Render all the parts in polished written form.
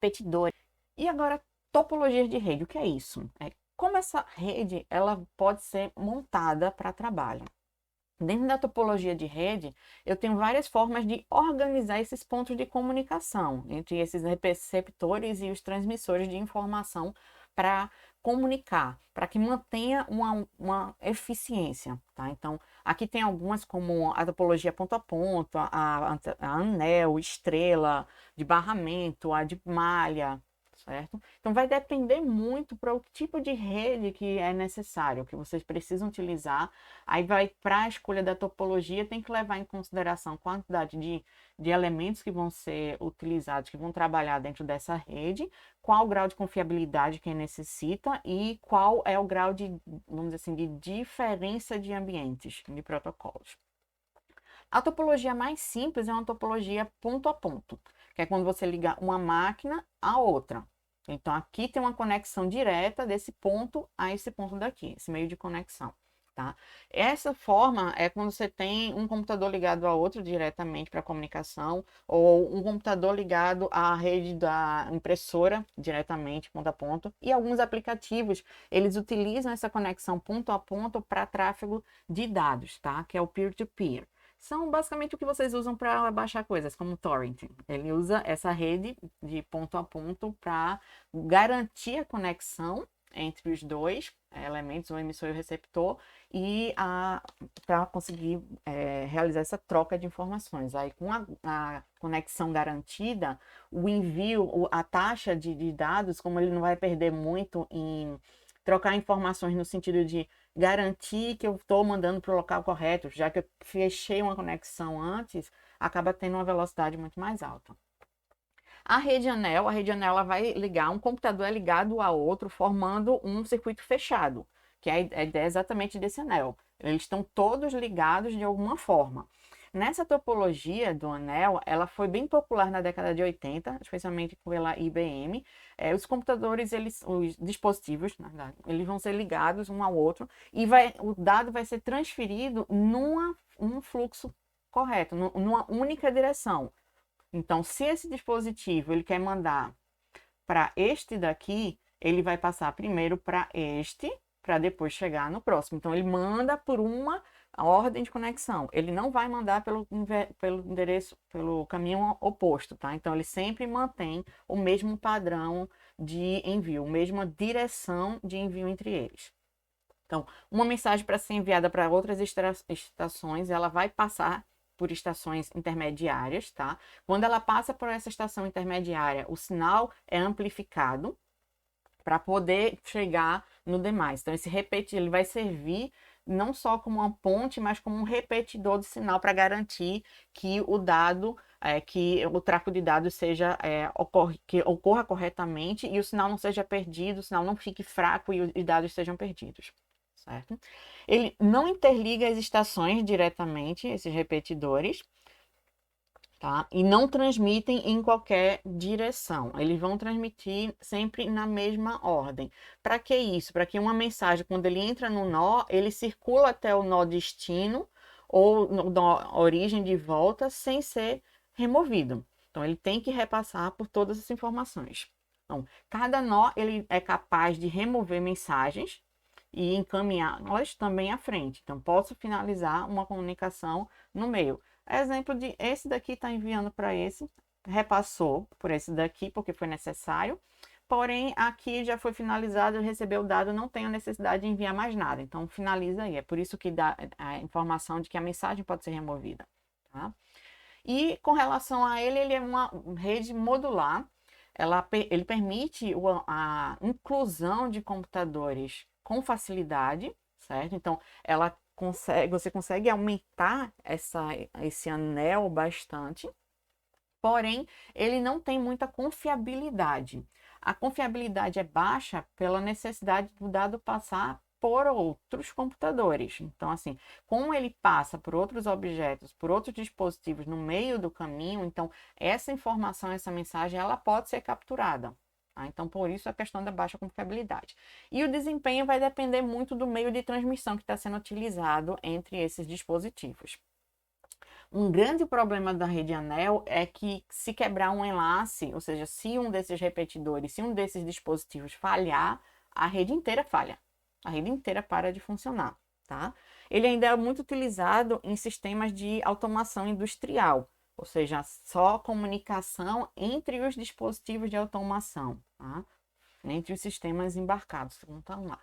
repetidores. E agora, topologias de rede, o que é isso? Como essa rede ela pode ser montada para trabalho. Dentro da topologia de rede, eu tenho várias formas de organizar esses pontos de comunicação entre esses receptores e os transmissores de informação para comunicar, para que mantenha uma eficiência, tá? Então, aqui tem algumas como a topologia ponto a ponto, a anel, estrela, de barramento, a de malha, certo? Então, vai depender muito para o tipo de rede que é necessário, que vocês precisam utilizar. Aí vai para a escolha da topologia, tem que levar em consideração a quantidade de elementos que vão ser utilizados, que vão trabalhar dentro dessa rede, qual o grau de confiabilidade que necessita e qual é o grau de, vamos dizer assim, de diferença de ambientes, de protocolos. A topologia mais simples é uma topologia ponto a ponto, que é quando você liga uma máquina a outra. Então, aqui tem uma conexão direta desse ponto a esse ponto daqui, esse meio de conexão. Tá? Essa forma é quando você tem um computador ligado a outro diretamente para comunicação, ou um computador ligado à rede da impressora diretamente, ponto a ponto, e alguns aplicativos, eles utilizam essa conexão ponto a ponto para tráfego de dados, tá? Que é o peer-to-peer. São basicamente o que vocês usam para baixar coisas, como o torrent. Ele usa essa rede de ponto a ponto para garantir a conexão entre os dois elementos, o emissor e o receptor, e para conseguir realizar essa troca de informações. Aí, com a conexão garantida, o envio, a taxa de dados, como ele não vai perder muito em trocar informações no sentido de garantir que eu estou mandando para o local correto, já que eu fechei uma conexão antes, acaba tendo uma velocidade muito mais alta. A rede anel ela vai ligar, um computador é ligado a outro, formando um circuito fechado, que é a ideia exatamente desse anel. Eles estão todos ligados de alguma forma. Nessa topologia do anel, ela foi bem popular na década de 80, especialmente pela IBM. Os computadores, os dispositivos, na verdade, eles vão ser ligados um ao outro e o dado vai ser transferido num fluxo correto, numa única direção. Então, se esse dispositivo ele quer mandar para este daqui, ele vai passar primeiro para este, para depois chegar no próximo. Então, ele manda por uma ordem de conexão. Ele não vai mandar pelo endereço, pelo caminho oposto, tá? Então, ele sempre mantém o mesmo padrão de envio, a mesma direção de envio entre eles. Então, uma mensagem para ser enviada para outras estações, ela vai passar por estações intermediárias, tá? Quando ela passa por essa estação intermediária, o sinal é amplificado para poder chegar no demais. Então, esse repetir, ele vai servir não só como uma ponte, mas como um repetidor de sinal para garantir que o dado, que o tráfego de dados que ocorra corretamente e o sinal não seja perdido, o sinal não fique fraco e os dados sejam perdidos. Certo? Ele não interliga as estações diretamente, esses repetidores, tá? E não transmitem em qualquer direção. Eles vão transmitir sempre na mesma ordem. Para que isso? Para que uma mensagem, quando ele entra no nó, ele circula até o nó destino ou no nó origem de volta sem ser removido. Então, ele tem que repassar por todas as informações. Então, cada nó ele é capaz de remover mensagens e encaminhá-las também à frente. Então, posso finalizar uma comunicação no meio. Exemplo de esse daqui está enviando para esse, repassou por esse daqui porque foi necessário, porém aqui já foi finalizado, recebeu o dado, não tem a necessidade de enviar mais nada. Então, finaliza aí. É por isso que dá a informação de que a mensagem pode ser removida. Tá? E com relação a ele é uma rede modular. Ele permite a inclusão de computadores com facilidade, certo? Então, você consegue aumentar esse anel bastante, porém, ele não tem muita confiabilidade. A confiabilidade é baixa pela necessidade do dado passar por outros computadores. Então, assim, como ele passa por outros objetos, por outros dispositivos no meio do caminho, então essa informação, essa mensagem, ela pode ser capturada. Tá? Então, por isso a questão da baixa confiabilidade. E o desempenho vai depender muito do meio de transmissão que está sendo utilizado entre esses dispositivos. Um grande problema da rede anel é que se quebrar um enlace, ou seja, se um desses repetidores, se um desses dispositivos falhar, a rede inteira falha. A rede inteira para de funcionar, tá? Ele ainda é muito utilizado em sistemas de automação industrial, ou seja, só comunicação entre os dispositivos de automação, tá? Entre os sistemas embarcados, como estão lá.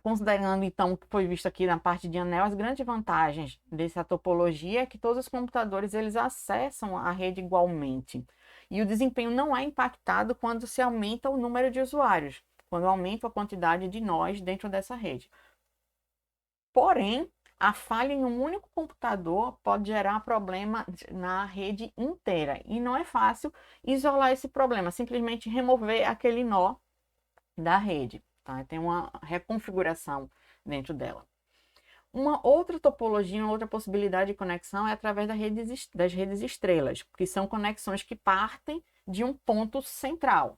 Considerando, então, o que foi visto aqui na parte de anel, as grandes vantagens dessa topologia é que todos os computadores eles acessam a rede igualmente. E o desempenho não é impactado quando se aumenta o número de usuários, quando aumenta a quantidade de nós dentro dessa rede. Porém, a falha em um único computador pode gerar problema na rede inteira. E não é fácil isolar esse problema, simplesmente remover aquele nó da rede. Tá? Tem uma reconfiguração dentro dela. Uma outra topologia, uma outra possibilidade de conexão é através das redes estrelas, que são conexões que partem de um ponto central,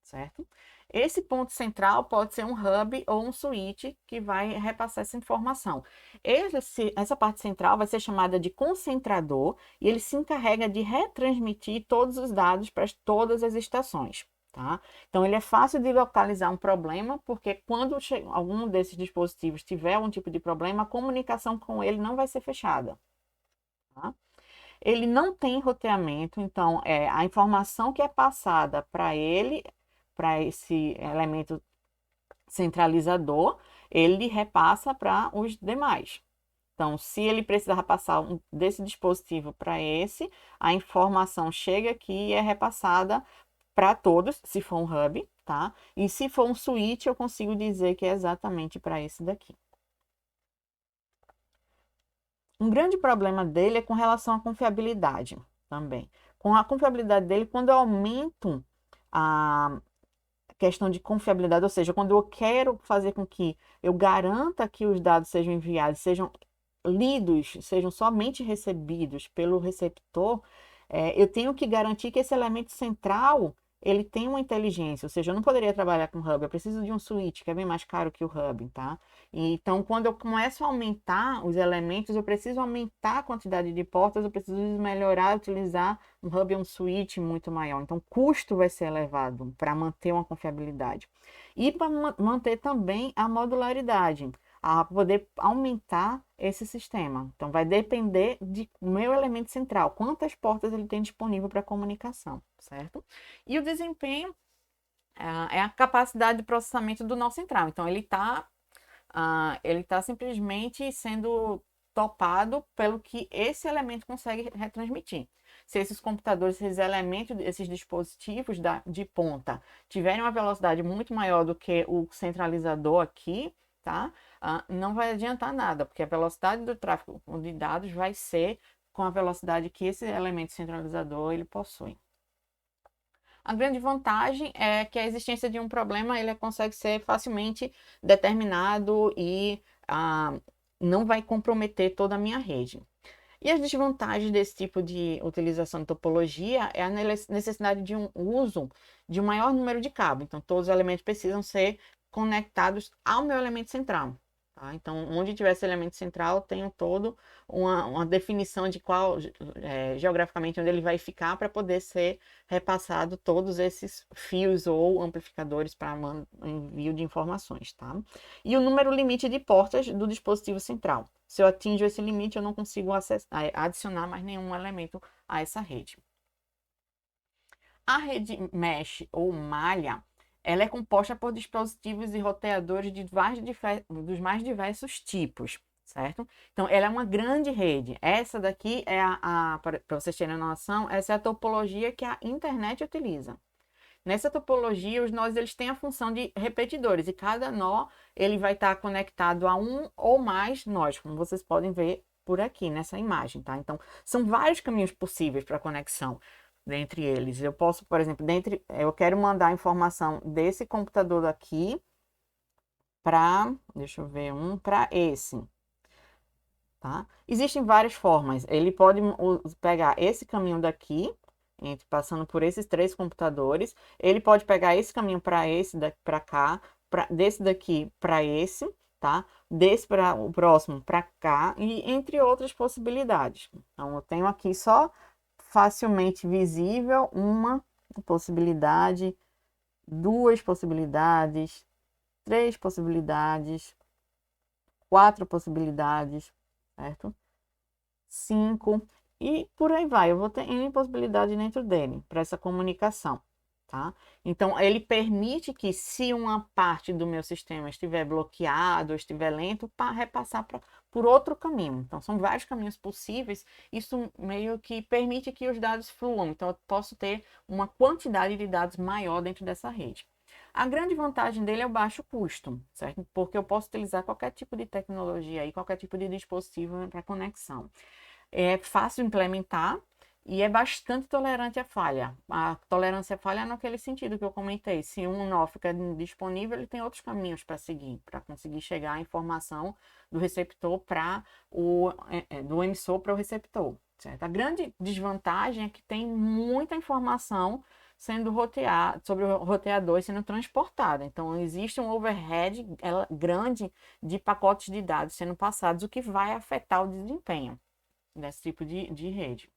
certo? Esse ponto central pode ser um hub ou um switch que vai repassar essa informação. Essa parte central vai ser chamada de concentrador e ele se encarrega de retransmitir todos os dados para todas as estações. Tá? Então, ele é fácil de localizar um problema, porque quando algum desses dispositivos tiver algum tipo de problema, a comunicação com ele não vai ser fechada. Tá? Ele não tem roteamento, então, a informação que é passada para ele, para esse elemento centralizador, ele repassa para os demais. Então, se ele precisar passar desse dispositivo para esse, a informação chega aqui e é repassada para todos, se for um hub, tá? E se for um switch, eu consigo dizer que é exatamente para esse daqui. Um grande problema dele é com relação à confiabilidade também. Com a confiabilidade dele, quando eu aumento a questão de confiabilidade, ou seja, quando eu quero fazer com que eu garanta que os dados sejam enviados, sejam lidos, sejam somente recebidos pelo receptor, eu tenho que garantir que esse elemento central ele tem uma inteligência, ou seja, eu não poderia trabalhar com hub, eu preciso de um switch, que é bem mais caro que o hub, tá? Então, quando eu começo a aumentar os elementos, eu preciso aumentar a quantidade de portas, eu preciso melhorar, utilizar um hub e um switch muito maior. Então, o custo vai ser elevado para manter uma confiabilidade. E para manter também a modularidade, a poder aumentar esse sistema. Então, vai depender do meu elemento central, quantas portas ele tem disponível para comunicação, certo? E o desempenho é a capacidade de processamento do nó central. Então, ele tá simplesmente sendo topado pelo que esse elemento consegue retransmitir. Se esses computadores, esses elementos, esses dispositivos de ponta tiverem uma velocidade muito maior do que o centralizador aqui, tá? Não vai adiantar nada, porque a velocidade do tráfego de dados vai ser com a velocidade que esse elemento centralizador ele possui. A grande vantagem é que a existência de um problema ele consegue ser facilmente determinado e não vai comprometer toda a minha rede. E as desvantagens desse tipo de utilização de topologia é a necessidade de um uso de um maior número de cabos. Então, todos os elementos precisam ser conectados ao meu elemento central. Tá? Então, onde tiver esse elemento central, tenho todo uma definição de qual, geograficamente, onde ele vai ficar para poder ser repassado todos esses fios ou amplificadores para envio de informações. Tá? E o número limite de portas do dispositivo central. Se eu atinjo esse limite, eu não consigo adicionar mais nenhum elemento a essa rede. A rede mesh ou malha, ela é composta por dispositivos e roteadores dos mais diversos tipos, certo? Então, ela é uma grande rede. Essa daqui é para vocês terem noção, essa é a topologia que a internet utiliza. Nessa topologia, os nós eles têm a função de repetidores e cada nó ele vai estar conectado a um ou mais nós, como vocês podem ver por aqui nessa imagem, tá? Então, são vários caminhos possíveis para conexão dentre eles. Eu posso, por exemplo, eu quero mandar a informação desse computador daqui para, deixa eu ver, para esse. Tá? Existem várias formas. Ele pode pegar esse caminho daqui, passando por esses três computadores. Ele pode pegar esse caminho para esse daqui para cá, desse daqui para esse, tá? Desse para o próximo para cá, e entre outras possibilidades. Então, eu tenho aqui só facilmente visível uma possibilidade, duas possibilidades, três possibilidades, quatro possibilidades, certo? Cinco, e por aí vai. Eu vou ter N possibilidades dentro dele para essa comunicação, tá? Então, ele permite que, se uma parte do meu sistema estiver bloqueado ou estiver lento, para repassar por outro caminho. Então, são vários caminhos possíveis. Isso meio que permite que os dados fluam. Então, eu posso ter uma quantidade de dados maior dentro dessa rede. A grande vantagem dele é o baixo custo, certo? Porque eu posso utilizar qualquer tipo de tecnologia e qualquer tipo de dispositivo para conexão. É fácil de implementar e é bastante tolerante à falha. A tolerância à falha é naquele sentido que eu comentei. Se um nó fica disponível, ele tem outros caminhos para seguir, para conseguir chegar a informação do receptor para do emissor para o receptor. Certo? A grande desvantagem é que tem muita informação sendo roteada, sobre o roteador sendo transportada. Então, existe um overhead grande de pacotes de dados sendo passados, o que vai afetar o desempenho desse tipo de rede.